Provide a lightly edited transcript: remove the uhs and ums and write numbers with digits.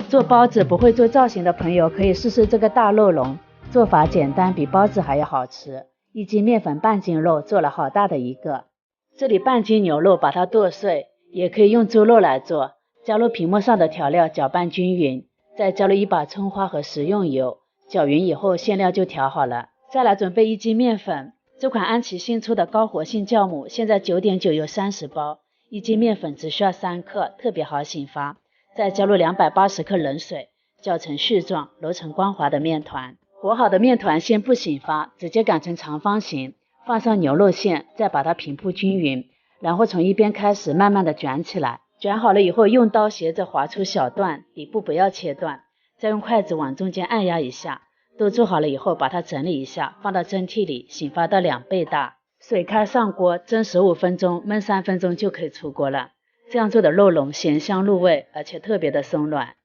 做包子不会做造型的朋友可以试试这个大肉龙，做法简单，比包子还要好吃。1斤面粉半斤肉，做了好大的一个。这里半斤牛肉把它剁碎，也可以用猪肉来做。加入屏幕上的调料，搅拌均匀，再加入1把葱花和食用油，搅匀以后馅料就调好了。再来准备1斤面粉，这款安琪新出的高活性酵母，现在9.9有30包，1斤面粉只需要3克，特别好醒发。再加入280克冷水，搅成絮状，揉成光滑的面团。和好的面团先不醒发，直接擀成长方形，放上牛肉馅，再把它平铺均匀，然后从一边开始慢慢的卷起来。卷好了以后，用刀斜着划出小段，底部不要切断，再用筷子往中间按压一下。都做好了以后，把它整理一下，放到蒸屉里，醒发到2倍大。水开上锅，蒸15分钟，焖3分钟就可以出锅了。这样做的肉龙咸香入味，而且特别的松软。